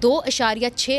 $2.6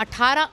18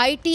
IT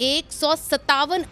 $157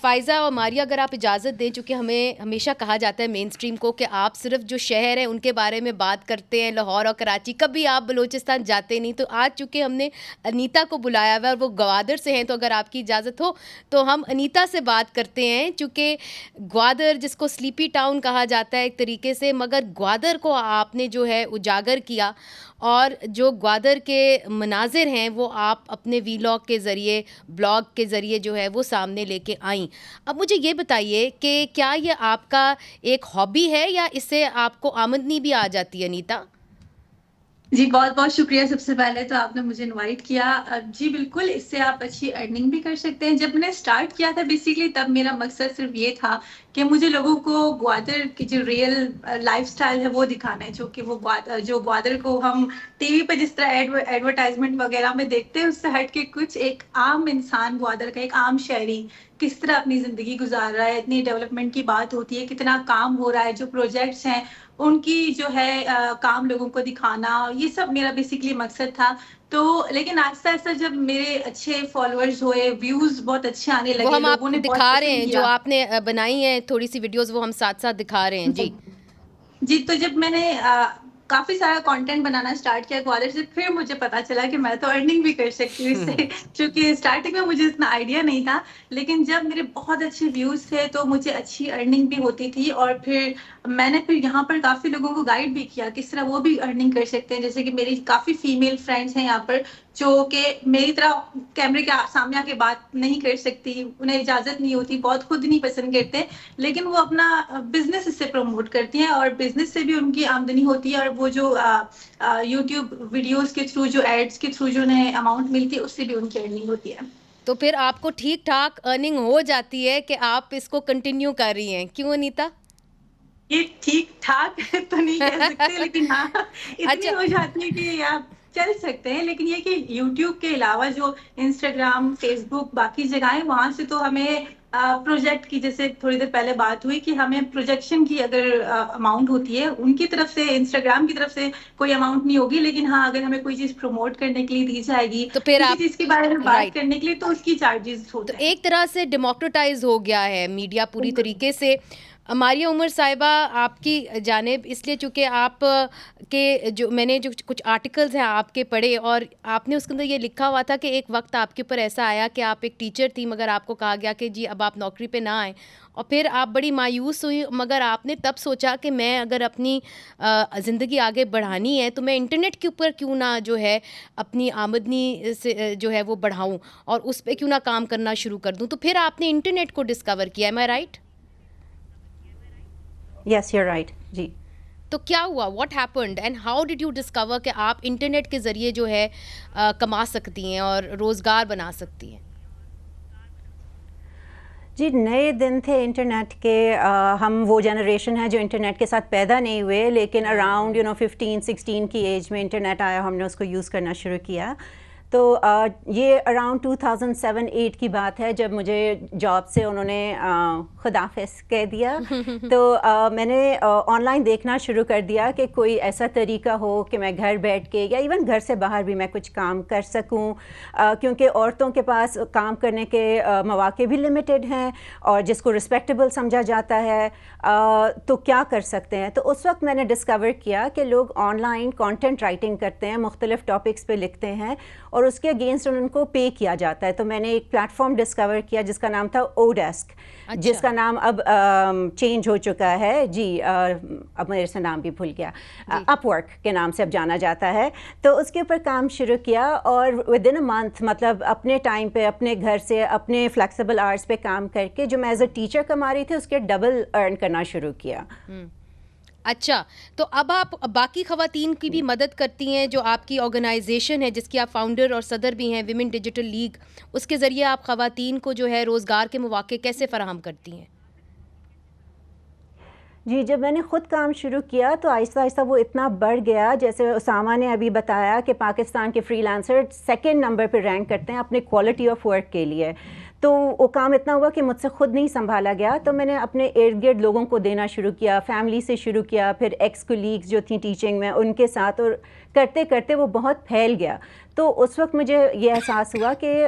Faiza اور ماریہ اگر آپ اجازت دیں, چونکہ ہمیں ہمیشہ کہا جاتا ہے مین اسٹریم کو کہ آپ صرف جو شہر ہیں ان کے بارے میں بات کرتے ہیں, لاہور اور کراچی, کبھی آپ بلوچستان جاتے نہیں. تو آج چونکہ ہم نے انیتا کو بلایا ہوا ہے اور وہ گوادر سے ہیں, تو اگر آپ کی اجازت ہو تو ہم انیتا سے بات کرتے ہیں, چونکہ گوادر جس کو سلیپی ٹاؤن کہا جاتا ہے ایک طریقے سے, مگر گوادر کو آپ نے جو ہے اجاگر کیا, اور جو گوادر کے مناظر ہیں وہ آپ اپنے ویلاگ کے ذریعے, بلاگ کے ذریعے جو ہے وہ سامنے لے کے آئیں. اب مجھے یہ بتائیے کہ کیا یہ آپ کا ایک ہابی ہے یا اس سے آپ کو آمدنی بھی آ جاتی ہے انیتا؟ جی بہت بہت شکریہ. سب سے پہلے تو آپ نے مجھے انوائٹ کیا. جی بالکل, اس سے آپ اچھی ارننگ بھی کر سکتے ہیں. جب میں نے اسٹارٹ کیا تھا بیسیکلی تب میرا مقصد صرف یہ تھا کہ مجھے لوگوں کو گوادر کی جو ریئل لائف سٹائل ہے وہ دکھانا ہے, جو کہ وہ جو گوادر کو ہم ٹی وی پہ جس طرح ایڈورٹائزمنٹ وغیرہ میں دیکھتے ہیں اس سے ہٹ کے کچھ ایک عام انسان گوادر کا, ایک عام شہری کس طرح اپنی زندگی گزار رہا ہے. اتنی ڈیولپمنٹ کی بات ہوتی ہے, کتنا کام ہو رہا ہے, جو پروجیکٹس ہیں ان کی جو ہے کام لوگوں کو دکھانا, یہ سب میرا بیسیکلی مقصد تھا. تو لیکن آہستہ آہستہ جب میرے اچھے فالوورز ہوئے, ویوز بہت اچھے آنے وہ لگے, ہم آپ لوگوں کو نے بہت دکھا رہے پسند ہیں جو کیا. آپ نے بنائی ہیں تھوڑی سی ویڈیوز, وہ ہم ساتھ ساتھ دکھا رہے ہیں. جی جی, تو جب میں نے کافی سارا کانٹینٹ بنانا اسٹارٹ کیا گوادر سے, پھر مجھے پتا چلا کہ میں تو ارننگ بھی کر سکتی ہوں اس سے, چونکہ اسٹارٹنگ میں مجھے اتنا آئیڈیا نہیں تھا. لیکن جب میرے بہت اچھے ویوز تھے تو مجھے اچھی ارننگ بھی ہوتی تھی, اور پھر میں نے پھر یہاں پر کافی لوگوں کو گائیڈ بھی کیا کس طرح وہ بھی ارننگ کر سکتے ہیں. جیسے کہ میری کافی فیمیل فرینڈس ہیں یہاں پر جو کہ میری طرح کیمرے کے سامنے آ کے بات نہیں کر سکتی, انہیں اجازت نہیں ہوتی, بہت خود نہیں پسند کرتے, لیکن وہ اپنا بزنس اس سے پروموٹ کرتی ہیں اور بزنس سے بھی ان کی آمدنی ہوتی ہے, اور وہ جو یوٹیوب ویڈیوز کے تھرو, جو ایڈس کے تھرو جو انہیں اماؤنٹ ملتی ہے اس سے بھی ان کی ارننگ ہوتی ہے. تو پھر آپ کو ٹھیک ٹھاک ارننگ ہو جاتی ہے کہ آپ اس کو کنٹینیو کر رہی ہیں, کیوں انیتا؟ یہ ٹھیک ٹھاک تو نہیں کہہ سکتے, لیکن ہاں اتنی اچھا, ہو جاتی ہے کہ آپ چل سکتے ہیں. لیکن یہ کہ یوٹیوب کے علاوہ جو انسٹاگرام, فیس بک, باقی جگہیں, وہاں سے تو ہمیں پروجیکٹ کی, جیسے تھوڑی دیر پہلے بات ہوئی کہ ہمیں پروجیکشن کی اگر اماؤنٹ ہوتی ہے ان کی طرف سے, انسٹاگرام کی طرف سے کوئی اماؤنٹ نہیں ہوگی, لیکن ہاں اگر ہمیں کوئی چیز پروموٹ کرنے کے لیے دی جائے گی, تو پھر کسی آپ, چیز کے بارے میں بات رائٹ, کرنے کے لیے, تو اس کی چارجز تو ہوتے ہیں. ایک طرح سے ڈیموکریٹائز ہو گیا ہے میڈیا پوری طریقے سے. ماریہ عمر صاحبہ, آپ کی جانب اس لیے چونکہ آپ کے جو میں نے جو کچھ آرٹیکلز ہیں آپ کے پڑھے, اور آپ نے اس کے اندر یہ لکھا ہوا تھا کہ ایک وقت آپ کے اوپر ایسا آیا کہ آپ ایک ٹیچر تھی, مگر آپ کو کہا گیا کہ جی اب آپ نوکری پہ نہ آئیں, اور پھر آپ بڑی مایوس ہوئی, مگر آپ نے تب سوچا کہ میں اگر اپنی زندگی آگے بڑھانی ہے تو میں انٹرنیٹ کے اوپر کیوں نہ جو ہے اپنی آمدنی سے جو ہے وہ بڑھاؤں, اور اس پہ کیوں نہ کام کرنا شروع کر دوں. تو پھر آپ نے انٹرنیٹ کو ڈسکور کیا, am I right? Yes you right. جی, تو کیا ہوا, what happened and how did you discover کہ آپ انٹرنیٹ کے ذریعے جو ہے کما سکتی ہیں اور روزگار بنا سکتی ہیں؟ جی نئے دن تھے انٹرنیٹ کے. ہم وہ جنریشن ہے جو انٹرنیٹ کے ساتھ پیدا نہیں ہوئے, لیکن اراؤنڈ 15-16 کی ایج میں انٹرنیٹ آیا, ہم نے اس کو یوز کرنا شروع کیا. تو یہ اراؤنڈ 2007-8 کی بات ہے, جب مجھے جاب سے انہوں نے خداحافظ کہہ دیا. تو میں نے آن لائن دیکھنا شروع کر دیا کہ کوئی ایسا طریقہ ہو کہ میں گھر بیٹھ کے یا ایون گھر سے باہر بھی میں کچھ کام کر سکوں, کیونکہ عورتوں کے پاس کام کرنے کے مواقع بھی لمیٹڈ ہیں, اور جس کو رسپیکٹیبل سمجھا جاتا ہے تو کیا کر سکتے ہیں. تو اس وقت میں نے ڈسکور کیا کہ لوگ آن لائن کانٹینٹ رائٹنگ کرتے ہیں, مختلف ٹاپکس پہ لکھتے ہیں, اور اس کے اگینسٹ ان کو پے کیا جاتا ہے. تو میں نے ایک پلیٹ فارم ڈسکور کیا جس کا نام تھا اوڈیسک, جس کا نام اب چینج ہو چکا ہے. جی, اب میرے سے نام بھی بھول گیا, اپ ورک کے نام سے اب جانا جاتا ہے. تو اس کے اوپر کام شروع کیا, اور ود ان اے منتھ, مطلب اپنے ٹائم پہ, اپنے گھر سے, اپنے فلیکسیبل آورس پہ کام کر کے جو میں ایز اے ٹیچر کما رہی تھی اس کے ڈبل ارن کرنا شروع کیا. اچھا, تو اب آپ باقی خواتین کی بھی مدد کرتی ہیں, جو آپ کی آرگنائزیشن ہے جس کی آپ فاؤنڈر اور صدر بھی ہیں, ویمن ڈیجیٹل لیگ, اس کے ذریعے آپ خواتین کو جو ہے روزگار کے مواقع کیسے فراہم کرتی ہیں؟ جی, جب میں نے خود کام شروع کیا تو آہستہ آہستہ وہ اتنا بڑھ گیا, جیسے اسامہ نے ابھی بتایا کہ پاکستان کے فری لانسر 2nd نمبر پہ رینک کرتے ہیں اپنے کوالٹی آف ورک کے لیے. تو وہ کام اتنا ہوا کہ مجھ سے خود نہیں سنبھالا گیا, تو میں نے اپنے ارد گرد لوگوں کو دینا شروع کیا, فیملی سے شروع کیا, پھر ایکس کولیگس جو تھیں ٹیچنگ میں ان کے ساتھ, اور کرتے کرتے وہ بہت پھیل گیا. تو اس وقت مجھے یہ احساس ہوا کہ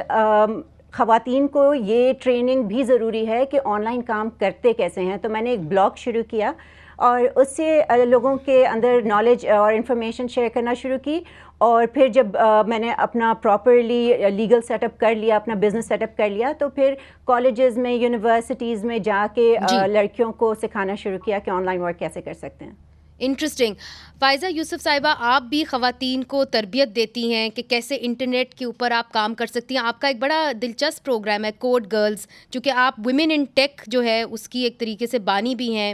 خواتین کو یہ ٹریننگ بھی ضروری ہے کہ آن لائن کام کرتے کیسے ہیں. تو میں نے ایک بلاگ شروع کیا اور اس سے لوگوں کے اندر نالج اور انفارمیشن شیئر کرنا شروع کی. اور پھر جب میں نے اپنا پراپرلی لیگل سیٹ اپ کر لیا, اپنا بزنس سیٹ اپ کر لیا, تو پھر کالجز میں, یونیورسٹیز میں جا کے لڑکیوں کو سکھانا شروع کیا کہ آن لائن ورک کیسے کر سکتے ہیں. انٹرسٹنگ. فائزہ یوسف صاحبہ, آپ بھی خواتین کو تربیت دیتی ہیں کہ کیسے انٹرنیٹ کے اوپر آپ کام کر سکتی ہیں. آپ کا ایک بڑا دلچسپ پروگرام ہے کوڈ گرلز, چونکہ آپ ویمن ان ٹیک جو ہے اس کی ایک طریقے سے بانی بھی ہیں.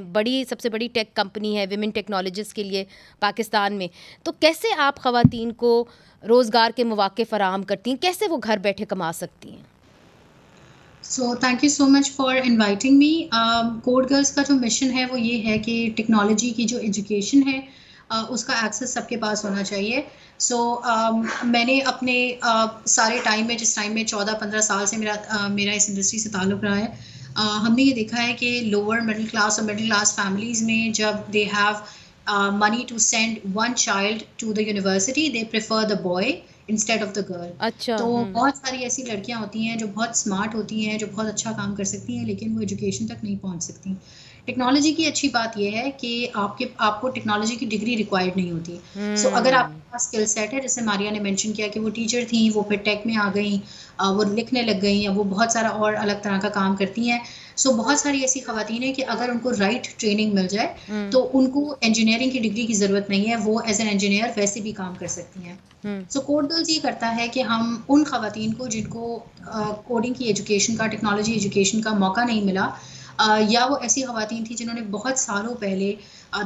سب سے بڑی ٹیک کمپنی ہے ویمن ٹیکنالوجسٹ کے لیے پاکستان میں. تو کیسے آپ خواتین کو روزگار کے مواقع فراہم کرتی ہیں, کیسے وہ گھر بیٹھے کما سکتی ہیں؟ So thank you so much for inviting me. Code girls کا جو مشن ہے وہ یہ ہے کہ ٹیکنالوجی کی جو ایجوکیشن ہے اس کا ایکسیس سب کے پاس ہونا چاہیے. سو میں نے اپنے سارے ٹائم میں, جس ٹائم میں 14-15 سال سے میرا اس انڈسٹری سے تعلق رہا ہے, ہم نے یہ دیکھا ہے کہ لوور مڈل کلاس اور مڈل کلاس فیملیز میں جب they have money to send one child to the university, they prefer the boy instead of the girl. اچھا. تو بہت ساری ایسی لڑکیاں ہوتی ہیں جو بہت اسمارٹ ہوتی ہیں, جو بہت اچھا کام کر سکتی ہیں, لیکن وہ ایجوکیشن تک نہیں پہنچ سکتی. ٹیکنالوجی کی اچھی بات یہ ہے کہ آپ کو ٹیکنالوجی کی ڈگری ریکوائرڈ نہیں ہوتی. سو اگر آپ کے پاس اسکل سیٹ ہے, جیسے ماریا نے مینشن کیا کہ وہ ٹیچر تھیں, وہ پھر ٹیک میں آ گئیں, وہ لکھنے لگ گئیں, وہ بہت سارا اور الگ طرح کا کام کرتی ہیں. سو بہت ساری ایسی خواتین ہیں کہ اگر ان کو رائٹ ٹریننگ مل جائے تو ان کو انجینئرنگ کی ڈگری کی ضرورت نہیں ہے, وہ ایز این انجینئر ویسے بھی کام کر سکتی ہیں. سو کوڈ گرلز یہ کرتا ہے کہ ہم ان خواتین کو جن کو کوڈنگ کی ایجوکیشن کا, ٹیکنالوجی ایجوکیشن کا موقع نہیں ملا, یا وہ ایسی خواتین تھیں جنہوں نے بہت سالوں پہلے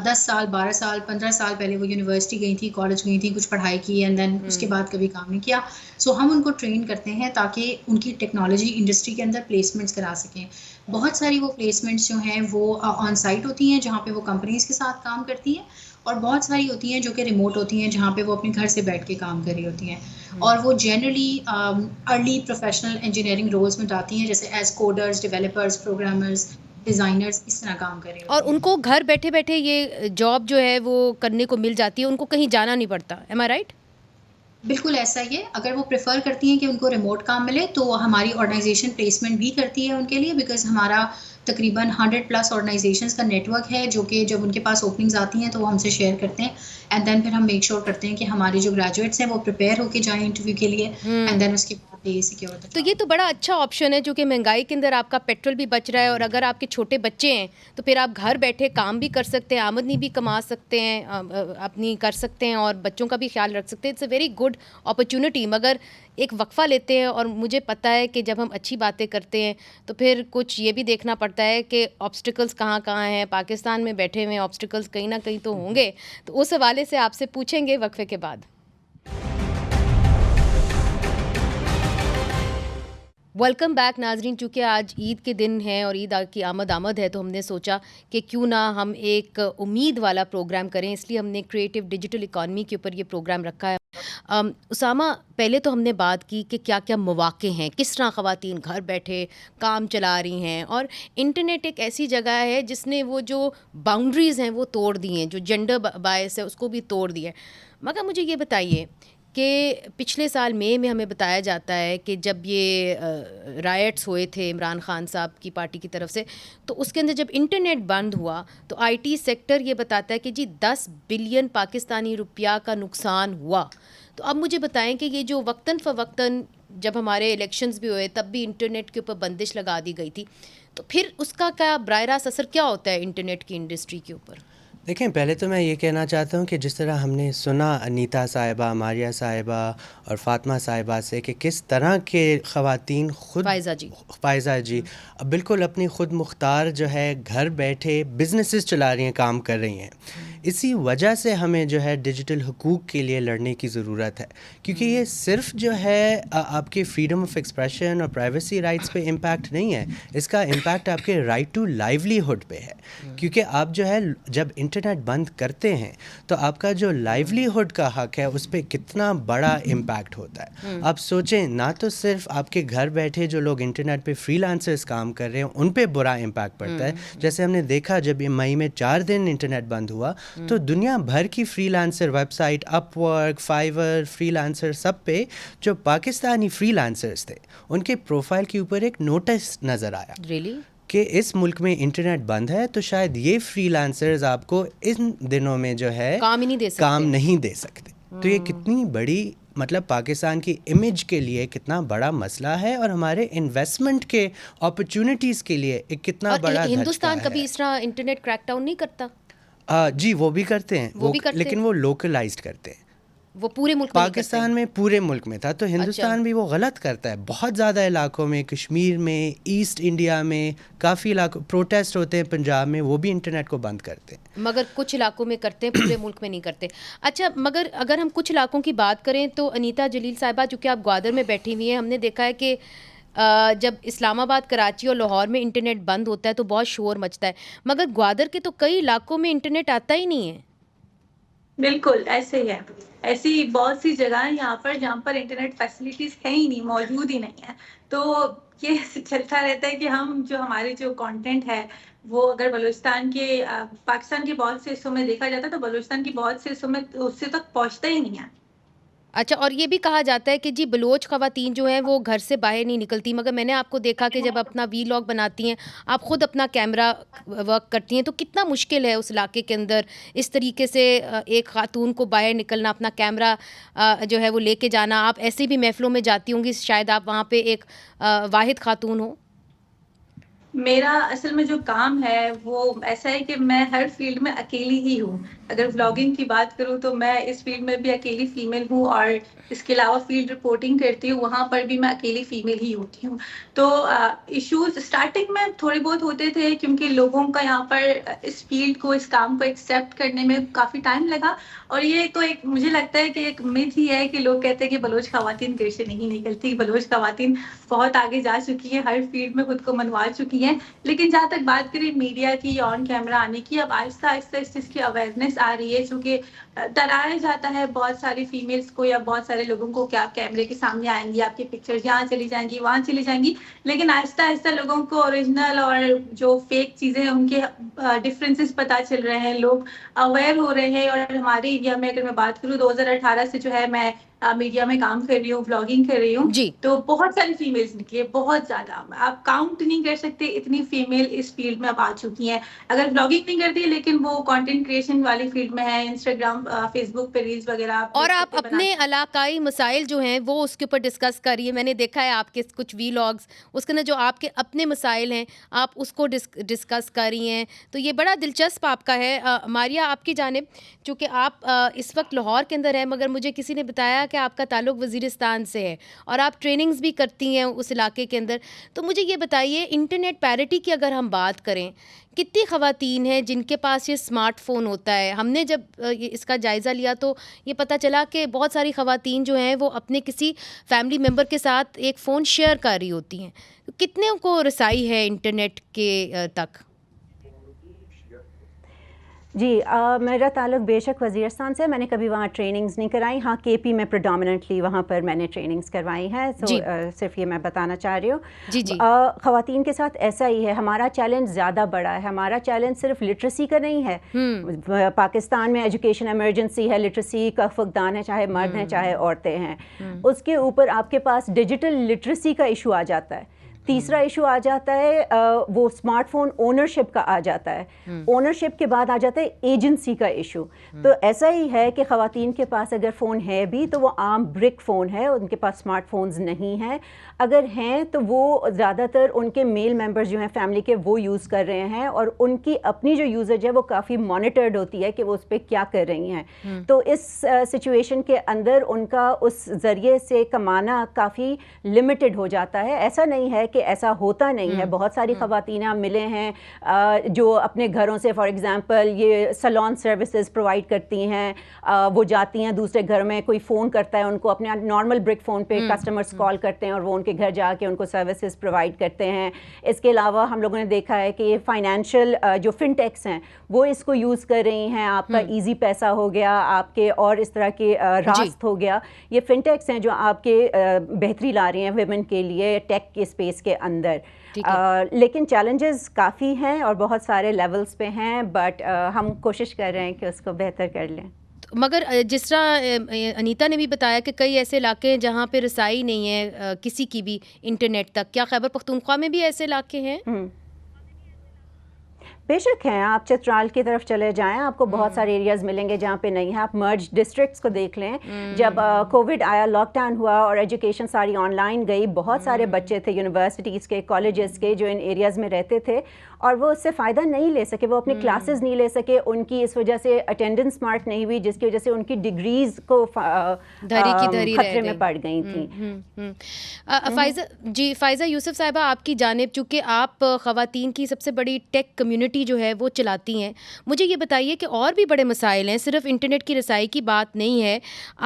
10 سال 12 سال 15 سال پہلے وہ یونیورسٹی گئی تھی, کالج گئی تھی, کچھ پڑھائی کی, اینڈ دین اس کے بعد کبھی کام نہیں کیا. سو ہم ان کو ٹرین کرتے ہیں تاکہ ان کی ٹیکنالوجی انڈسٹری کے اندر پلیسمنٹس کرا سکیں. بہت ساری وہ پلیسمنٹس جو ہیں وہ آن سائٹ ہوتی ہیں جہاں پہ وہ کمپنیز کے ساتھ کام کرتی ہیں, اور بہت ساری ہوتی ہیں جو کہ ریموٹ ہوتی ہیں جہاں پہ وہ اپنے گھر سے بیٹھ کے کام کر رہی ہوتی ہیں. اور وہ generally early professional engineering roles میں جاتی ہیں, جیسے as coders, developers, programmers, designers, اس طرح کام کر رہے ہیں. اور ان کو گھر بیٹھے بیٹھے یہ جاب جو ہے وہ کرنے کو مل جاتی ہے, ان کو کہیں جانا نہیں پڑتا. M I right? بالکل ایسا ہی ہے. اگر وہ پریفر کرتی ہیں کہ ان کو ریموٹ کام ملے تو ہماری آرگنائزیشن پلیسمنٹ بھی کرتی ہے ان کے لیے, بیکاز ہمارا تقریباً 100+ آرگنائزیشنز کا نیٹ ورک ہے جو کہ جب ان کے پاس اوپننگز آتی ہیں تو وہ ہم سے شیئر کرتے ہیں, اینڈ دین پھر ہم میک شیور کرتے ہیں کہ ہمارے جو گریجویٹس ہیں وہ پریپیئر ہو کے جائیں انٹرویو کے لیے, اینڈ دین اس کے بعد دے سیکیور. تو یہ تو بڑا اچھا آپشن ہے, جو کہ مہنگائی کے اندر آپ کا پیٹرول بھی بچ رہا ہے, اور اگر آپ کے چھوٹے بچے ہیں تو پھر آپ گھر بیٹھے کام بھی کر سکتے ہیں, آمدنی بھی کما سکتے ہیں, اپنی کر سکتے ہیں, اور بچوں کا بھی خیال رکھ سکتے ہیں. It's a very good opportunity. مگر ایک وقفہ لیتے ہیں, اور مجھے پتہ ہے کہ جب ہم اچھی باتیں کرتے ہیں تو پھر کچھ یہ بھی دیکھنا پڑتا ہے کہ آبسٹیکلس کہاں کہاں ہیں. پاکستان میں بیٹھے ہوئے آبسٹیکلس کہیں نہ کہیں تو ہوں گے, تو اس حوالے سے آپ سے پوچھیں گے وقفے کے بعد. ویلکم بیک ناظرین. چونکہ آج عید کے دن ہے اور عید کی آمد ہے, تو ہم نے سوچا کہ کیوں نہ ہم ایک امید والا پروگرام کریں, اس لیے ہم نے کریٹو ڈیجیٹل اکانومی کے اوپر یہ پروگرام رکھا ہے. اسامہ, پہلے تو ہم نے بات کی کہ کیا کیا مواقع ہیں, کس طرح خواتین گھر بیٹھے کام چلا رہی ہیں, اور انٹرنیٹ ایک ایسی جگہ ہے جس نے وہ جو باؤنڈریز ہیں وہ توڑ دی ہیں, جو جینڈر بائس ہے اس کو بھی توڑ دیا ہے. مگر مجھے یہ بتائیے کہ پچھلے سال مئی میں ہمیں بتایا جاتا ہے کہ جب یہ رائٹس ہوئے تھے عمران خان صاحب کی پارٹی کی طرف سے, تو اس کے اندر جب انٹرنیٹ بند ہوا تو آئی ٹی سیکٹر یہ بتاتا ہے کہ جی 10 بلین پاکستانی روپیہ کا نقصان ہوا. تو اب مجھے بتائیں کہ یہ جو وقتاً فوقتاً جب ہمارے الیکشنز بھی ہوئے تب بھی انٹرنیٹ کے اوپر بندش لگا دی گئی تھی, تو پھر اس کا کیا براہ راست اثر کیا ہوتا ہے انٹرنیٹ کی انڈسٹری کے اوپر؟ دیکھیں, پہلے تو میں یہ کہنا چاہتا ہوں کہ جس طرح ہم نے سنا انیتا صاحبہ, ماریا صاحبہ اور فاطمہ صاحبہ سے کہ کس طرح کے خواتین خود فائزہ جی بالکل اپنی خود مختار جو ہے گھر بیٹھے بزنسز چلا رہی ہیں, کام کر رہی ہیں. اسی وجہ سے ہمیں جو ہے ڈیجیٹل حقوق کے لیے لڑنے کی ضرورت ہے, کیونکہ یہ صرف جو ہے آپ کے فریڈم آف ایکسپریشن اور پرائیویسی رائٹس پہ امپیکٹ نہیں ہے, اس کا امپیکٹ آپ کے رائٹ ٹو لائیولیہڈ پہ ہے. کیونکہ آپ جو ہے جب انٹرنیٹ بند کرتے ہیں تو آپ کا جو لائیولیہڈ کا حق ہے اس پہ کتنا بڑا امپیکٹ ہوتا ہے. آپ سوچیں, نہ تو صرف آپ کے گھر بیٹھے جو لوگ انٹرنیٹ پہ فری لانسرز کام کر رہے ہیں ان پہ برا امپیکٹ پڑتا ہے, جیسے ہم نے دیکھا جب یہ مئی میں 4 دن انٹرنیٹ بند ہوا تو دنیا بھر کی فری لانسر ویب سائٹ اپ ورک، فائیور، فری لانسر سب پہ جو پاکستانی فری لانسرز تھے ان کے پروفائل کے اوپر ایک نوٹس نظر آیا ریئلی کہ اس ملک میں انٹرنیٹ بند ہے تو شاید یہ فری لانسرز آپ کو ان دنوں میں جو ہے کام ہی نہیں دے سکتے. کام نہیں دے سکتے. تو یہ کتنی بڑی مطلب پاکستان کی امیج کے لیے کتنا بڑا مسئلہ ہے اور ہمارے انویسٹمنٹ کے اپرچونیٹیز کے لیے ایک کتنا بڑا دھچکا ہے. ہندوستان کبھی اس طرح انٹرنیٹ کریک ڈاؤن نہیں کرتا؟ جی وہ بھی کرتے ہیں لیکن وہ لوکلائزڈ کرتے ہیں. وہ پورے ملک پاکستان میں پورے ملک میں تھا تو ہندوستان بھی وہ غلط کرتا ہے. بہت زیادہ علاقوں میں، کشمیر میں، ایسٹ انڈیا میں کافی علاقوں پروٹیسٹ ہوتے ہیں، پنجاب میں وہ بھی انٹرنیٹ کو بند کرتے ہیں. مگر کچھ علاقوں میں کرتے ہیں، پورے ملک میں نہیں کرتے. اچھا مگر اگر ہم کچھ علاقوں کی بات کریں تو انیتا جلیل صاحبہ چونکہ آپ گوادر میں بیٹھی ہوئی ہیں، ہم نے دیکھا ہے کہ جب اسلام آباد، کراچی اور لاہور میں انٹرنیٹ بند ہوتا ہے تو بہت شور مچتا ہے، مگر گوادر کے تو کئی علاقوں میں انٹرنیٹ آتا ہی نہیں ہے. بالکل ایسے ہی ہے. ایسی بہت سی جگہ ہیں یہاں پر جہاں پر انٹرنیٹ فیسلٹیز ہے ہی نہیں، موجود ہی نہیں ہے. تو یہ چلتا رہتا ہے کہ ہم جو ہمارے جو کانٹینٹ ہے وہ اگر بلوچستان کے پاکستان کے بہت سے حصوں میں دیکھا جاتا ہے تو بلوچستان کی بہت سے حصوں میں اس سے تک پہنچتا ہی نہیں ہے. اچھا، اور یہ بھی کہا جاتا ہے کہ جی بلوچ خواتین جو ہیں وہ گھر سے باہر نہیں نکلتی، مگر میں نے آپ کو دیکھا کہ جب اپنا وی لاگ بناتی ہیں آپ خود اپنا کیمرہ ورک کرتی ہیں، تو کتنا مشکل ہے اس علاقے کے اندر اس طریقے سے ایک خاتون کو باہر نکلنا، اپنا کیمرہ جو ہے وہ لے کے جانا. آپ ایسی بھی محفلوں میں جاتی ہوں گی، شاید آپ وہاں پہ ایک واحد خاتون ہو. میرا اصل میں جو کام ہے وہ ایسا ہے کہ میں ہر فیلڈ میں اکیلی ہی ہوں. اگر ولاگنگ کی بات کروں تو میں اس فیلڈ میں بھی اکیلی فیمیل ہوں، اور اس کے علاوہ فیلڈ رپورٹنگ کرتی ہوں، وہاں پر بھی میں اکیلی فیمیل ہی ہوتی ہوں. تو ایشوز اسٹارٹنگ میں تھوڑے بہت ہوتے تھے کیونکہ لوگوں کا یہاں پر اس فیلڈ کو، اس کام کو ایکسیپٹ کرنے میں کافی ٹائم لگا. اور یہ تو ایک مجھے لگتا ہے کہ ایک میتھ ہی ہے کہ لوگ کہتے ہیں کہ بلوچ خواتین گھر سے نہیں نکلتی. بلوچ خواتین بہت آگے جا چکی ہیں، ہر فیلڈ میں خود کو منوا چکی ہیں. لیکن جہاں تک بات کریں میڈیا کی، آن کیمرہ آنے کی، اب آہستہ آہستہ اس چیز کی اویئرنیس آ رہی ہے. چونکہ ڈرایا جاتا ہے بہت ساری فیمیلز کو یا بہت سارے لوگوں کو کہ آپ کیمرے کے سامنے آئیں گی، آپ کی پکچرز یہاں چلی جائیں گی، وہاں چلی جائیں گی. لیکن آہستہ آہستہ لوگوں کو اوریجنل اور جو فیک چیزیں ہیں ان کے ڈفرینسز پتہ چل رہے ہیں، لوگ اویئر ہو رہے ہیں. اور ہمارے انڈیا میں اگر میں بات کروں 2018 سے جو ہے میں میڈیا میں کام کر رہی ہوں، ولاگنگ کر رہی ہوں جی. تو بہت ساری فیمیلز نکلی، بہت زیادہ، آپ کاؤنٹ نہیں کر سکتے اتنی فیمیل اس فیلڈ میں اب آ چکی ہیں. اگر ولاگنگ نہیں کرتی لیکن وہ کانٹینٹ کریشن والی فیلڈ میں ہے، انسٹاگرام، فیس بک پہ ریلز وغیرہ. اور آپ اپنے علاقائی مسائل جو ہیں وہ اس کے اوپر ڈسکس کریے. میں نے دیکھا ہے آپ کے کچھ وی لاگس، اس کے اندر جو آپ کے اپنے مسائل ہیں آپ اس کو ڈسکس کر رہی ہیں، تو یہ بڑا دلچسپ آپ کا ہے. ماریہ آپ کی جانب، چونکہ آپ اس وقت لاہور کے اندر ہیں، مگر مجھے کسی نے بتایا کہ آپ کا تعلق وزیرستان سے ہے اور آپ ٹریننگز بھی کرتی ہیں اس علاقے کے اندر. تو مجھے یہ بتائیے انٹرنیٹ پیرٹی کی اگر ہم بات کریں، کتنی خواتین ہیں جن کے پاس یہ اسمارٹ فون ہوتا ہے؟ ہم نے جب اس کا جائزہ لیا تو یہ پتہ چلا کہ بہت ساری خواتین جو ہیں وہ اپنے کسی فیملی ممبر کے ساتھ ایک فون شیئر کر رہی ہوتی ہیں. کتنے کو رسائی ہے انٹرنیٹ کے تک؟ جی میرا تعلق بے شک وزیرستان سے، میں نے کبھی وہاں ٹریننگز نہیں کرائی. ہاں کے پی میں پریڈومیننٹلی وہاں پر میں نے ٹریننگز کروائی ہیں. صرف یہ میں بتانا چاہ رہی ہوں. جی خواتین کے ساتھ ایسا ہی ہے. ہمارا چیلنج زیادہ بڑا ہے. ہمارا چیلنج صرف لٹریسی کا نہیں ہے. پاکستان میں ایجوکیشن ایمرجنسی ہے، لٹریسی کا فقدان ہے، چاہے مرد ہیں چاہے عورتیں ہیں. اس کے اوپر آپ کے پاس ڈیجیٹل لٹریسی کا ایشو آ جاتا ہے. تیسرا ایشو آ جاتا ہے وہ اسمارٹ فون اونرشپ کا آ جاتا ہے. اونرشپ کے بعد آ جاتا ہے ایجنسی کا ایشو. تو ایسا ہی ہے کہ خواتین کے پاس اگر فون ہے بھی تو وہ عام برک فون ہے، ان کے پاس اسمارٹ فونز نہیں ہیں. اگر ہیں تو وہ زیادہ تر ان کے میل ممبرز جو ہیں فیملی کے وہ یوز کر رہے ہیں، اور ان کی اپنی جو یوزیج ہے وہ کافی مانیٹرڈ ہوتی ہے کہ وہ اس پہ کیا کر رہی ہیں. تو اس سچویشن کے اندر ان کا اس ذریعے سے کمانا کافی لمیٹڈ ہو جاتا ہے. ایسا نہیں ہے کہ ایسا ہوتا نہیں ہے. بہت ساری خواتین ملے ہیں جو اپنے گھروں سے فار ایگزامپل یہ سلون سروسز پرووائڈ کرتی ہیں. وہ جاتی ہیں دوسرے گھر میں، کوئی فون کرتا ہے ان کو، اپنے نارمل برک فون پہ کسٹمرز کال کرتے ہیں اور وہ ان کے گھر جا کے ان کو سروسز پرووائڈ کرتے ہیں. اس کے علاوہ ہم لوگوں نے دیکھا ہے کہ یہ فائنینشیل جو فن ٹیکس ہیں وہ اس کو یوز کر رہی ہیں. آپ کا ایزی پیسہ ہو گیا، آپ کے اور اس طرح کے راست ہو گیا، یہ فن ٹیکس ہیں جو آپ کے بہتری لا رہی ہیں ویمن کے لیے ٹیک کے اسپیس کے اندر. لیکن چیلنجز کافی ہیں اور بہت سارے لیولز پہ ہیں، بٹ ہم کوشش کر رہے ہیں کہ اس کو بہتر کر لیں. مگر جس طرح انیتا نے بھی بتایا کہ کئی ایسے علاقے ہیں جہاں پہ رسائی نہیں ہے کسی کی بھی انٹرنیٹ تک، کیا خیبر پختونخوا میں بھی ایسے علاقے ہیں؟ بے شک ہیں. آپ چترال کی طرف چلے جائیں، آپ کو بہت سارے ایریاز ملیں گے جہاں پہ نہیں ہے. آپ مرج ڈسٹرکٹس کو دیکھ لیں. جب کووڈ آیا، لاک ڈاؤن ہوا اور ایجوکیشن ساری آن لائن گئی، بہت سارے بچے تھے یونیورسٹیز کے، کالجز کے، جو ان ایریاز میں رہتے تھے اور وہ اس سے فائدہ نہیں لے سکے، وہ اپنی کلاسز نہیں لے سکے. ان کی اس وجہ سے اٹینڈنس مارک نہیں ہوئی، جس کی وجہ سے ان کی ڈگریز کو خطرے میں پڑ گئی تھیں. فائزہ یوسف صاحبہ، آپ کی جانب، چونکہ آپ خواتین کی سب سے بڑی ٹیک کمیونٹی جو ہے وہ چلاتی ہیں، مجھے یہ بتائیے کہ اور بھی بڑے مسائل ہیں، صرف انٹرنیٹ کی رسائی کی بات نہیں ہے.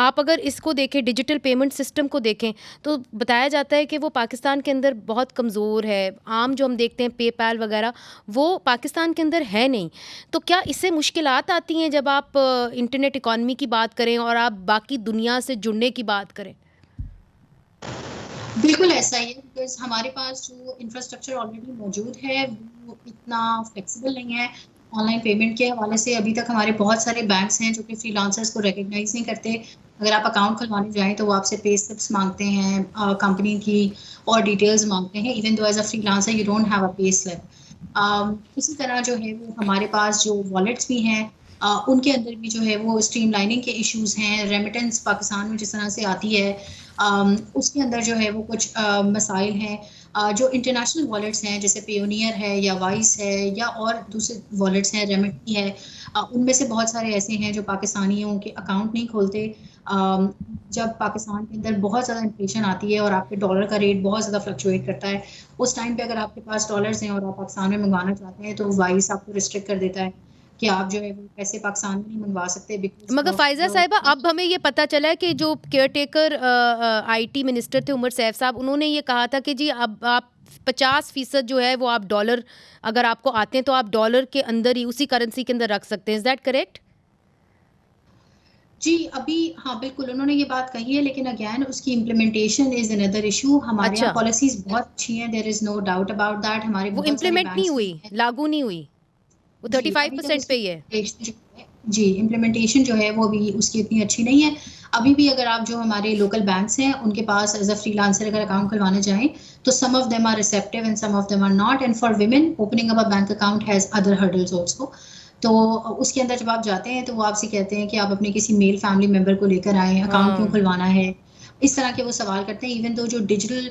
آپ اگر اس کو دیکھیں، ڈیجیٹل پیمنٹ سسٹم کو دیکھیں، تو بتایا جاتا ہے کہ وہ پاکستان کے اندر بہت کمزور ہے. عام جو ہم دیکھتے ہیں پے پیل وغیرہ، وہ پاکستان کے اندر ہے نہیں. تو کیا اس سے مشکلات آتی ہیں جب آپ انٹرنیٹ اکانومی کی بات کریں اور آپ باقی دنیا سے جڑنے کی بات کریں؟ بالکل ایسا ہی ہے، بیکاز ہمارے پاس جو انفراسٹرکچر آلریڈی موجود ہے وہ اتنا فلیکسیبل نہیں ہے. آن لائن پیمنٹ کے حوالے سے ابھی تک ہمارے بہت سارے بینکس ہیں جو کہ فری لانسرز کو ریکگنائز نہیں کرتے. اگر آپ اکاؤنٹ کھلوانے جائیں تو وہ آپ سے پے سلپس مانگتے ہیں، کمپنی کی اور ڈیٹیلز مانگتے ہیں. Even though as a free lancer you don't have a pay slip. اسی طرح جو ہے وہ ہمارے پاس جو والیٹس بھی ہیں، ان کے اندر بھی جو ہے وہ اسٹریم لائننگ کے ایشوز ہیں. ریمیٹنس پاکستان میں جس طرح سے آتی ہے، اس کے اندر جو ہے وہ کچھ مسائل ہیں. جو انٹرنیشنل والیٹس ہیں جیسے پیونیئر ہے یا وائس ہے یا اور دوسرے والیٹس ہیں، ریمیٹی ہے، ان میں سے بہت سارے ایسے ہیں جو پاکستانیوں کے اکاؤنٹ نہیں کھولتے. جب پاکستان کے اندر بہت زیادہ انفلیشن آتی ہے اور آپ کے ڈالر کا ریٹ بہت زیادہ فلکچویٹ کرتا ہے، اس ٹائم پہ اگر آپ کے پاس ڈالرز ہیں اور آپ پاکستان میں منگوانا چاہتے ہیں تو وائس آپ کو ریسٹرکٹ کر دیتا ہے کہ آپ جو ہے وہ پیسے پاکستان میں نہیں منگوا سکتے. مگر فائزہ صاحبہ، اب ہمیں یہ پتہ چلا ہے کہ جو care taker I T minister تھے عمر سیف صاحب، انہوں نے یہ کہا تھا کہ جی اب آپ 50% جو ہے وہ آپ ڈالر، اگر آپ کو آتے ہیں تو آپ ڈالر کے اندر ہی، اسی کرنسی کے اندر رکھ سکتے ہیں. Is that correct? جی ابھی ہاں بالکل انہوں نے یہ بات کہی ہے، لیکن اگین اس کی امپلیمنٹیشن از اندر ایشو. ہمارے یہاں پالیسیز بہت اچھی ہیں، دیر از نو ڈاؤٹ اباؤٹ دیٹ. ہمارے وہ امپلیمنٹ نہیں ہوئی، لاگو نہیں ہوئی، وہ 35% پہ ہی ہے. جی امپلیمنٹیشن جو ہے وہ بھی اس کی اتنی اچھی نہیں ہے. ابھی بھی اگر آپ جو ہمارے لوکل بینکس ہیں ان کے پاس ایز اے فری لانسر اگر اکاؤنٹ کھلوانے جائیں تو some of them are receptive and some of them are not. And for women opening up a bank account has other hurdles also. تو اس کے اندر جب آپ جاتے ہیں تو وہ آپ سے کہتے ہیں کہ آپ اپنے کسی میل فیملی ممبر کو لے کر آئیں، اکاؤنٹ کیوں کھلوانا ہے، اس طرح کے وہ سوال کرتے ہیں. ایون دو جو ڈیجیٹل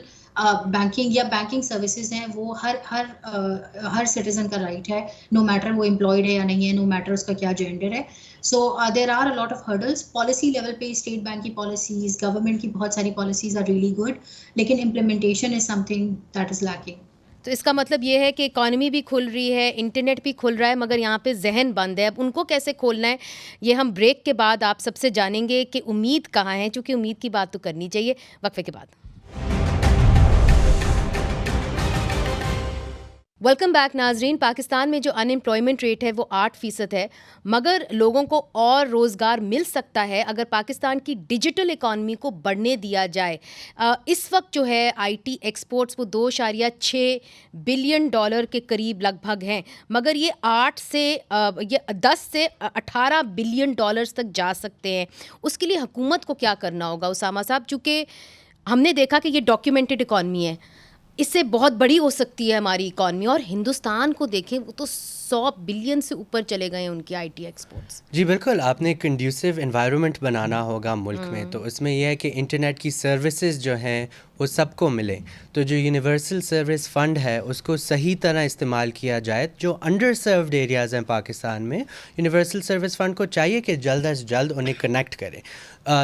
بینکنگ یا بینکنگ سروسز ہیں وہ ہر سٹیزن کا رائٹ ہے، نو میٹر وہ امپلائڈ ہے یا نہیں ہے، نو میٹر اس کا کیا جینڈر ہے. So there are a lot of hurdles. Policy level پہ اسٹیٹ بینک کی پالیسیز، گورنمنٹ کی بہت ساری پالیسیز آر ریئلی گڈ، لیکن implementation is something that is lacking. تو اس کا مطلب یہ ہے کہ اکانومی بھی کھل رہی ہے، انٹرنیٹ بھی کھل رہا ہے، مگر یہاں پہ ذہن بند ہے. اب ان کو کیسے کھولنا ہے، یہ ہم بریک کے بعد آپ سب سے جانیں گے کہ امید کہاں ہے، چونکہ امید کی بات تو کرنی چاہیے. وقفے کے بعد. ویلکم بیک ناظرین. پاکستان میں جو ان امپلائمنٹ ریٹ ہے وہ 8% ہے، مگر لوگوں کو اور روزگار مل سکتا ہے اگر پاکستان کی ڈیجیٹل اکانومی کو بڑھنے دیا جائے. اس وقت جو ہے آئی ٹی ایکسپورٹس وہ $2.6 بلین کے قریب لگ بھگ ہیں، مگر یہ 10 سے 18 بلین ڈالرز تک جا سکتے ہیں. اس کے لیے حکومت کو کیا کرنا ہوگا اسامہ صاحب؟ چونکہ ہم نے دیکھا کہ یہ ڈاکیومنٹڈ اکانومی ہے، اس سے بہت بڑی ہو سکتی ہے ہماری اکانومی. اور ہندوستان کو دیکھیں، وہ تو 100 بلین سے اوپر چلے گئے ہیں ان کی آئی ٹی ایکسپورٹس. جی بالکل، آپ نے کنڈیوسیو انوائرمنٹ بنانا ہوگا ملک میں، تو اس میں یہ ہے کہ انٹرنیٹ کی سروسز جو ہیں وہ سب کو ملے. تو جو یونیورسل سروس فنڈ ہے اس کو صحیح طرح استعمال کیا جائے. جو انڈر سروڈ ایریاز ہیں پاکستان میں، یونیورسل سروس فنڈ کو چاہیے کہ جلد از جلد انہیں کنیکٹ کریں.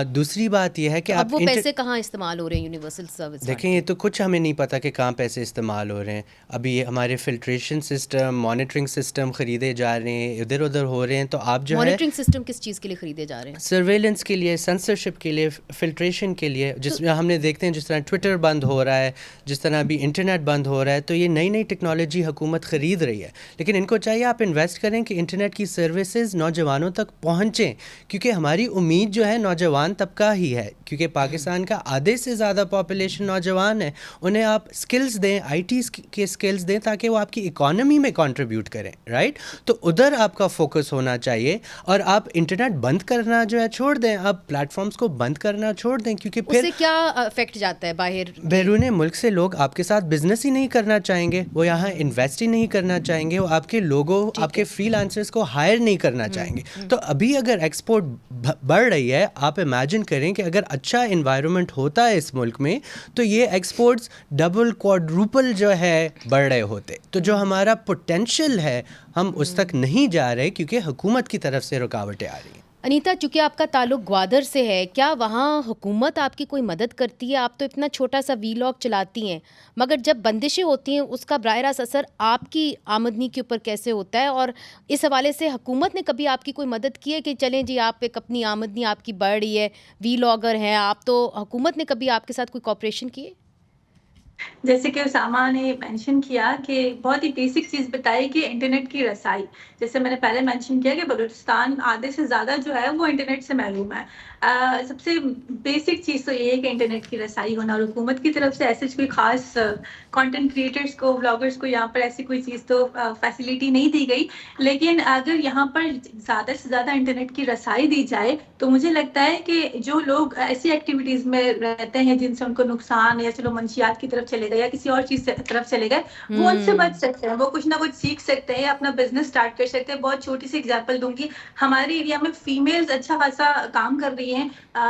دوسری بات یہ ہے کہ اب وہ پیسے کہاں استعمال ہو رہے ہیں یونیورسل سروس؟ دیکھیں یہ تو کچھ ہمیں نہیں پتا کہ کہاں پیسے استعمال ہو رہے ہیں. ابھی یہ ہمارے فلٹریشن سسٹم، مانیٹرنگ سسٹم خریدے جا رہے ہیں، ادھر ادھر ہو رہے ہیں. تو آپ جو ہے مانیٹرنگ سسٹم کس چیز کے لیے خریدے جا رہے ہیں؟ سرویلنس کے لیے، سنسرشپ کے لیے، فلٹریشن کے لیے. جس میں ہم نے دیکھتے ہیں جس طرح ٹویٹر بند ہو رہا ہے، جس طرح ابھی انٹرنیٹ بند ہو رہا ہے تو یہ نئی نئی ٹیکنالوجی حکومت خرید رہی ہے، لیکن ان کو چاہیے آپ انویسٹ کریں کہ انٹرنیٹ کی سروسز نوجوانوں تک پہنچیں، کیونکہ ہماری امید جو ہے نوجوان طبقہ ہی ہے، کیونکہ پاکستان کا آدھے سے زیادہ پاپولیشن نوجوان ہے. انہیں آپ اسکلز دیں، آئی ٹی کے اسکلز دیں تاکہ وہ آپ کی اکانومی میں کنٹریبیوٹ کریں، رائٹ؟ تو ادھر آپ کا فوکس ہونا چاہیے، اور آپ انٹرنیٹ بند کرنا جو ہے چھوڑ دیں، آپ پلیٹ فارمز کو بند کرنا چھوڑ دیں، کیونکہ اس پھر سے کیا افیکٹ جاتا ہے باہر؟ بیرون ملک سے لوگ آپ کے ساتھ بزنس ہی نہیں کرنا چاہیں گے، وہ یہاں انویسٹ ہی نہیں کرنا چاہیں گے، وہ آپ کے لوگوں، آپ کے فری لانسرز کو ہائر نہیں کرنا چاہیں گے. تو ابھی اگر ایکسپورٹ بڑھ رہی ہے، آپ امیجن کریں کہ اگر اچھا انوائرمنٹ ہوتا ہے اس ملک میں تو یہ ایکسپورٹس ڈبل کوادروپل جو ہے بڑھ رہے ہوتے. تو جو ہمارا پوٹینشیل ہے ہم اس تک نہیں جا رہے کیونکہ حکومت کی طرف سے رکاوٹیں آ رہی ہیں. انیتا، چونکہ آپ کا تعلق گوادر سے ہے، کیا وہاں حکومت آپ کی کوئی مدد کرتی ہے؟ آپ تو اتنا چھوٹا سا وی لاگ چلاتی ہیں، مگر جب بندشیں ہوتی ہیں اس کا براہ راست اثر آپ کی آمدنی کے اوپر کیسے ہوتا ہے؟ اور اس حوالے سے حکومت نے کبھی آپ کی کوئی مدد کی ہے کہ چلیں جی آپ ایک اپنی آمدنی آپ کی بڑھ رہی ہے، وی لاگر ہیں آپ، تو حکومت نے کبھی آپ کے ساتھ کوئی کوآپریشن کی ہے؟ جیسے کہ اسامہ نے مینشن کیا کہ بہت ہی بیسک چیز بتائی کہ انٹرنیٹ کی رسائی، جیسے میں نے پہلے مینشن کیا کہ بلوچستان آدھے سے زیادہ جو ہے وہ انٹرنیٹ سے محروم ہے. سب سے بیسک چیز تو یہ ہے کہ انٹرنیٹ کی رسائی ہونا، اور حکومت کی طرف سے ایسے کوئی خاص کانٹینٹ کریٹرز کو، بلاگرز کو یہاں پر ایسی کوئی چیز تو فیسلٹی نہیں دی گئی. لیکن اگر یہاں پر زیادہ سے زیادہ انٹرنیٹ کی رسائی دی جائے تو مجھے لگتا ہے کہ جو لوگ ایسی ایکٹیویٹیز میں رہتے ہیں جن سے ان کو نقصان، یا چلو منشیات کی طرف چلے گئے یا کسی اور چیز طرف چلے گئے، وہ ان سے بچ سکتے ہیں، وہ کچھ نہ کچھ سیکھ سکتے ہیں، اپنا بزنس اسٹارٹ کر سکتے ہیں. بہت چھوٹی سی ایگزامپل دوں گی، ہمارے ایریا میں فیمیلز اچھا خاصا کام کر رہی ہیں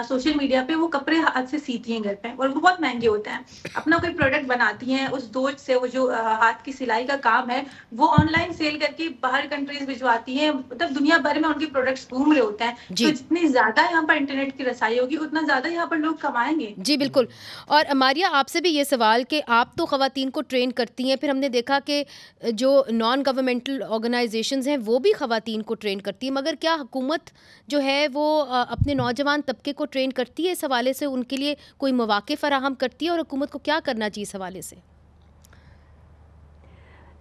سوشل میڈیا پہ. وہ کپڑے ہاتھ سے سیتی ہیں گھر پہ، اور وہ بہت مہنگے ہوتے ہیں. اپنا کوئی پروڈکٹ بناتی ہیں، اس دوج سے وہ جو ہاتھ کی سلائی کا کام ہے وہ آن لائن سیل کر کے باہر کنٹریز بھجواتی ہیں. مطلب دنیا بھر میں ان کے پروڈکٹس گھوم رہے ہوتے ہیں. تو جتنی زیادہ یہاں پر انٹرنیٹ کی رسائی ہوگی اتنا زیادہ یہاں پر لوگ کمائیں گے. جی بالکل. اور ماریا، آپ سے بھی یہ سوال کہ آپ تو خواتین کو ٹرین کرتی ہیں، پھر ہم نے دیکھا کہ جو نان گورنمنٹل آرگنائزیشنز ہیں وہ بھی خواتین کو ٹرین کرتی ہیں، مگر کیا حکومت جو ہے وہ اپنے نوجوان طبقے کو ٹرین کرتی ہے؟ اس حوالے سے ان کے لیے کوئی مواقع فراہم کرتی ہے، اور حکومت کو کیا کرنا چاہیے اس حوالے سے؟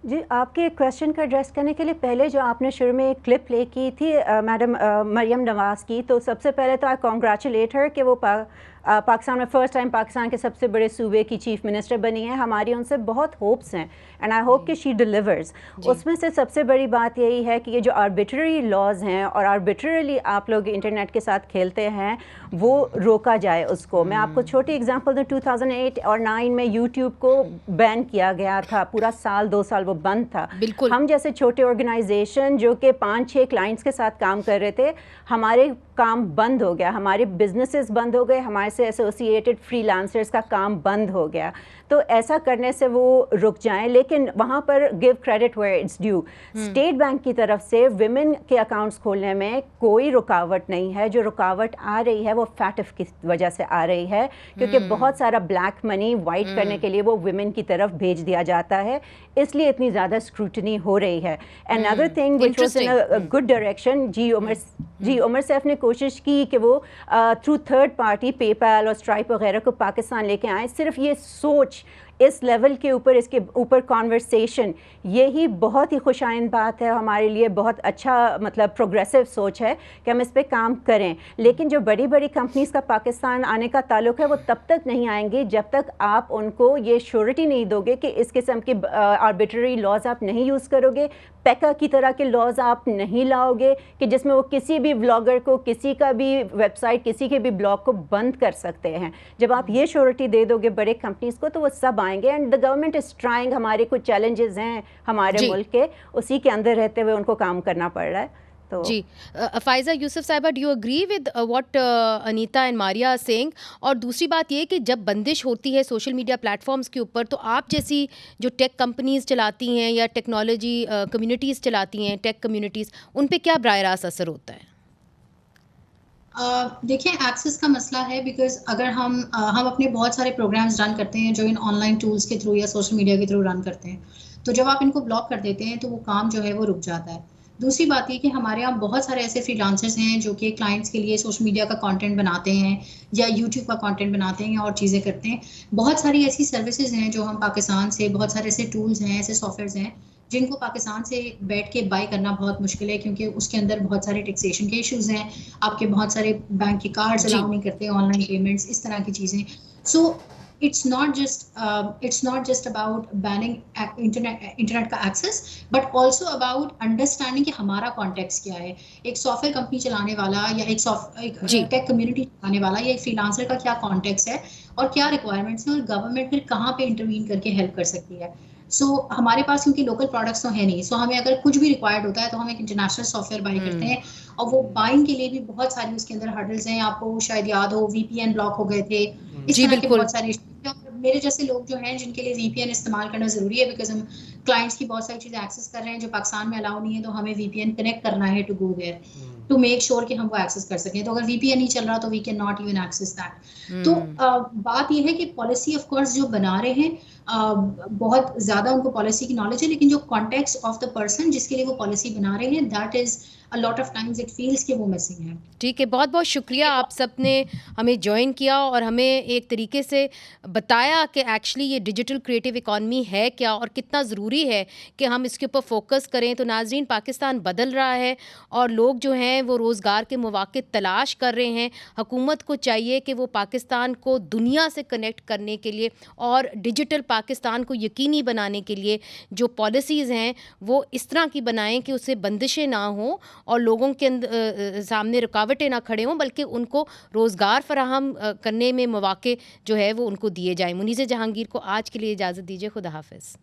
جی، آپ کے کویشچن کا ایڈریس کرنے کے لیے پہلے جو آپ نے شروع میں ایک کلپ پلے کی تھی میڈم مریم نواز کی، تو سب سے پہلے تو آئی کانگریچولیٹ ہر کہ وہ پاکستان میں فرسٹ ٹائم پاکستان کے سب سے بڑے صوبے کی چیف منسٹر بنی ہیں. ہماری ان سے بہت ہوپس ہیں اینڈ آئی ہوپ کہ شی ڈیلیورز. اس میں سے سب سے بڑی بات یہی ہے کہ یہ جو آربیٹری لاز ہیں اور آربیٹریلی آپ لوگ انٹرنیٹ کے ساتھ کھیلتے ہیں وہ روکا جائے اس کو. میں آپ کو چھوٹی ایگزامپل دوں، 2008 اور 9 میں یوٹیوب کو بین کیا گیا تھا، پورا سال 2 سال وہ بند تھا. بالکل. ہم جیسے چھوٹے آرگنائزیشن جو کہ 5-6 کلائنٹس کے ساتھ کام کر رہے تھے، ہمارے کام بند ہو گیا، ہمارے بزنسز بند ہو گئے، ہمارے سے ایسوسیٹڈ فری لانسرز کا کام بند ہو گیا. تو ایسا کرنے سے وہ رک جائیں، لیکن وہاں پر give credit where it's due. State Bank کی طرف سے ویمن کے اکاؤنٹس کھولنے میں کوئی رکاوٹ نہیں ہے. جو رکاوٹ آ رہی ہے وہ فیٹف کی وجہ سے آ رہی ہے، کیونکہ بہت سارا بلیک منی وائٹ کرنے کے لیے وہ ویمن کی طرف بھیج دیا جاتا ہے، اس لیے اتنی زیادہ اسکروٹنی ہو رہی ہے. another thing which was in a good direction، Umar Saif نے کوشش کی کہ وہ تھرو تھرڈ پارٹی پے پیل اور اسٹرائپ وغیرہ کو پاکستان لے کے آئیں. صرف یہ سوچ اس لیول کے اوپر، اس کے اوپر کانورسیشن، یہی بہت ہی خوش آئند بات ہے ہمارے لیے. بہت اچھا مطلب پروگریسو سوچ ہے کہ ہم اس پہ کام کریں. لیکن جو بڑی بڑی کمپنیز کا پاکستان آنے کا تعلق ہے وہ تب تک نہیں آئیں گی جب تک آپ ان کو یہ شیورٹی نہیں دو گے کہ اس قسم کے آربیٹری لاز آپ نہیں یوز کرو گے، پیکا کی طرح کے لاز آپ نہیں لاؤ گے کہ جس میں وہ کسی بھی بلاگر کو، کسی کا بھی ویب سائٹ، کسی کے بھی بلاگ کو بند کر سکتے ہیں. جب آپ یہ شیورٹی دے دو گے بڑے کمپنیز کو تو وہ سب آئیں گے. And the government is trying. ہمارے کچھ چیلنجز ہیں ہمارے ملک کے، اسی کے اندر رہتے ہوئے ان کو کام کرنا پڑ رہا ہے. جی فائزہ یوسف صاحبہ، do you agree with what Anita and Maria Singh? اور دوسری بات یہ کہ جب بندش ہوتی ہے سوشل میڈیا پلیٹ فارمز کے اوپر، تو آپ جیسی جو ٹیک کمپنیز چلاتی ہیں یا ٹیکنالوجی کمیونٹیز چلاتی ہیں، ٹیک کمیونٹیز، ان پہ کیا براہ راست اثر ہوتا ہے؟ دیکھیں، ایکسیس کا مسئلہ ہے، بیکاز اگر ہم اپنے بہت سارے پروگرامز رن کرتے ہیں جو ان آن لائن ٹولز کے تھرو یا سوشل میڈیا کے تھرو رن کرتے ہیں، تو جب آپ ان کو بلاک کر دیتے ہیں تو وہ کام جو ہے وہ رک جاتا ہے. دوسری بات یہ کہ ہمارے یہاں بہت سارے ایسے فری لانسرز ہیں جو کہ کلائنٹس کے لیے سوشل میڈیا کا کانٹینٹ بناتے ہیں یا یوٹیوب کا کانٹینٹ بناتے ہیں یا اور چیزیں کرتے ہیں. بہت ساری ایسی سروسز ہیں جو ہم پاکستان سے, بہت سارے ایسے ٹولز ہیں, ایسے سافٹ ویئرز ہیں جن کو پاکستان سے بیٹھ کے بائی کرنا بہت مشکل ہے, کیونکہ اس کے اندر بہت سارے ٹیکسیشن کے ایشوز ہیں, آپ کے بہت سارے بینک کے کارڈز جی. الاؤ نہیں کرتے, آن لائن پیمنٹس, اس طرح کی چیزیں. سو it's not just about banning internet کا access, but also about understanding کہ ہمارا context کیا ہے. ایک سافٹ ویئر کمپنی چلانے والا یا ایک جی. ٹیک کمیونٹی چلانے والا یا ایک فری لانسر کا کیا context ہے اور کیا ریکوائرمنٹس ہیں, اور گورنمنٹ پھر کہاں پہ انٹروین کر کے ہیلپ کر سکتی ہے. سو ہمارے پاس کیونکہ لوکل پروڈکٹس تو ہے نہیں, سو ہمیں اگر کچھ بھی ریکوائرڈ ہوتا ہے تو ہم ایک انٹرنیشنل سافٹ ویئر بائی کرتے ہیں, اور وہ بائنگ کے لیے بھی بہت ساری اس کے اندر ہرڈلز ہیں. آپ کو شاید یاد ہو وی پی این بلاک ہو گئے تھے, اس جی طرح کے بالکل. بہت سارے میرے جیسے لوگ جو ہیں جن کے لیے وی پی این استعمال کرنا ضروری ہے, بیکاز ہم کلائنٹس کی بہت ساری چیزیں ایکسیس کر رہے ہیں جو پاکستان میں الاؤ نہیں ہے, تو ہمیں وی پی این کنیکٹ کرنا ہے to go there to make sure کہ ہم وہ ایکسیس کر سکیں. تو اگر وی پی این نہیں چل رہا تو we can not even access that. تو بات یہ ہے کہ پالیسی آف کورس جو بنا رہے ہیں بہت زیادہ ان کو پالیسی کی نالج ہے, لیکن جو کانٹیکسٹ آف دا پرسن جس کے لیے وہ پالیسی بنا رہے ہیں, that is a lot of times it feels کہ وہ مسنگ ہے. ٹھیک ہے, بہت بہت شکریہ, آپ سب نے ہمیں جوائن کیا اور ہمیں ایک طریقے سے بتایا کہ ایکچولی یہ ڈیجیٹل کریٹیو اکانومی ہے کیا اور کتنا ضروری ہے کہ ہم اس کے اوپر فوکس کریں. تو ناظرین, پاکستان بدل رہا ہے اور لوگ جو ہیں وہ روزگار کے مواقع تلاش کر رہے ہیں. حکومت کو چاہیے کہ وہ پاکستان کو دنیا سے کنیکٹ کرنے کے لیے اور ڈیجیٹل پاکستان کو یقینی بنانے کے لیے جو پالیسیز ہیں وہ اس طرح کی بنائیں کہ اسے بندشیں نہ ہوں اور لوگوں کے سامنے رکاوٹیں نہ کھڑے ہوں, بلکہ ان کو روزگار فراہم کرنے میں مواقع جو ہے وہ ان کو دیے جائیں. منیزہ جہانگیر کو آج کے لیے اجازت دیجیے. خدا حافظ.